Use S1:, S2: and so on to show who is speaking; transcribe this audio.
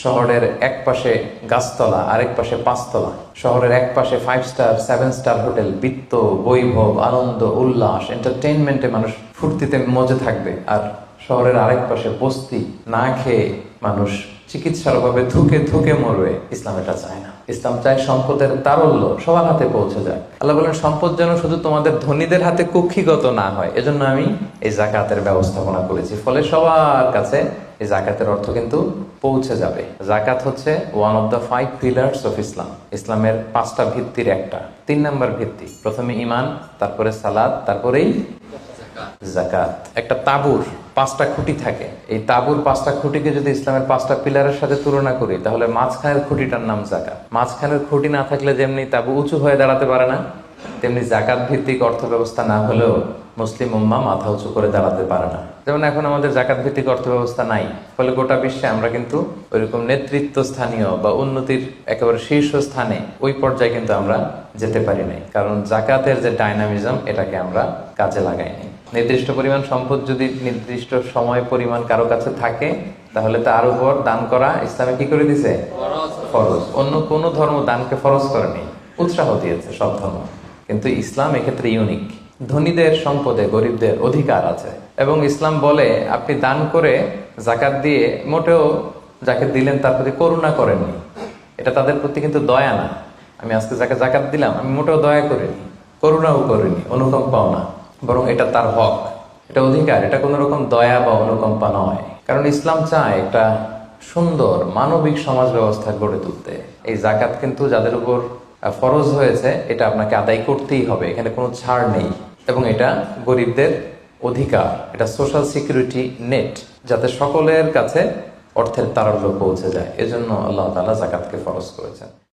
S1: শহরের এক পাশে গাছতলা, আরেক পাশে পাঁচতলা। শহরের এক পাশে 5 স্টার 7 স্টার হোটেল, বৃত্ত, বৈভব, আনন্দ, উল্লাস, এন্টারটেইনমেন্টে মানুষ ফুর্তিতে মজে থাকবে। আর শহরের আরেক পাশে বস্তি, না খেয়ে মানুষ চিকিৎসার অভাবে ধুকে ধুকে মরবে। ইসলাম এটা চায় না। ইসলাম চায় সম্পদের তারল্য সবার হাতে পৌঁছে যায়। আল্লাহ বলেন, সম্পদ যেন শুধু তোমাদের ধনীদের হাতে কুক্ষিগত না হয়, এজন্য আমি এই জাকাতের ব্যবস্থাপনা করেছি। ফলে সবার কাছে এই জাকাতের অর্থ কিন্তু পৌঁছে যাবে। জাকাত হচ্ছে one of the 5 pillars of Islam. ইসলামের 5টা ভিত্তির একটা। 3 নাম্বার ভিত্তি, প্রথমে ঈমান, তারপরে সালাত, তারপরেই জাকাত। একটা তাঁবুর 5টা খুঁটি থাকে। এই তাঁবুর 5টা খুঁটিকে যদি ইসলামের 5টা পিলারের সাথে তুলনা করি, তাহলে মাঝখানের খুঁটিটার নাম জাকাত। মাঝখানের খুঁটি না থাকলে যেমনি তাঁবু উঁচু হয়ে দাঁড়াতে পারে না, তেমনি জাকাত ভিত্তিক অর্থ ব্যবস্থা না হলেও মুসলিম উম্মাহ মাথা উঁচু করে দাঁড়াতে পারে না। যেমন এখন আমাদের জাকাত ভিত্তিক অর্থ ব্যবস্থা নাই, ফলে গোটা বিশ্বে আমরা কিন্তু ওইরকম নেতৃত্ব স্থানীয় বা উন্নতির একেবারে শীর্ষ স্থানে ওই পর্যায়ে কিন্তু আমরা যেতে পারি নাই, কারণ জাকাতের যে ডাইনামিজম এটাকে আমরা কাজে লাগাইনি। নির্দিষ্ট পরিমাণ সম্পদ যদি নির্দিষ্ট সময় পরিমাণ কারো কাছে থাকে, তাহলে তার উপর দান করা ইসলামে কি করে দিছে? ফরজ। অন্য কোনো ধর্ম দানকে ফরজ করেনি, উৎসাহ দিয়েছে সব ধর্ম, কিন্তু ইসলাম এক্ষেত্রে ইউনিক। ধনীদের সম্পদে গরিবদের অধিকার আছে, এবং ইসলাম বলে আপনি দান করে জাকাত দিয়ে মোটেও যাকে দিলেন তার প্রতি করুণা করেননি। এটা তাদের প্রতি কিন্তু দয়া না। আমি আজকে যাকে জাকাত দিলাম আমি মোটেও দয়া করিনি, করুণাও করিনি, অনুকম্পাও না, বরং এটা তার হক, এটা অধিকার, এটা কোনো রকম দয়া বা অনুকম্পা নয়। কারণ ইসলাম চায় একটা সুন্দর মানবিক সমাজ ব্যবস্থা গড়ে তুলতে। এই জাকাত কিন্তু যাদের উপর ফরজ হয়েছে এটা আপনাকে আদায় করতেই হবে, এখানে কোনো ছাড় নেই। এবং এটা গরিবদের অধিকার, এটা সোশ্যাল সিকিউরিটি নেট, যাতে সকলের কাছে অর্থের তারল্য পৌঁছে যায়। এজন্য আল্লাহ তাআলা জাকাতকে ফরজ করেছেন।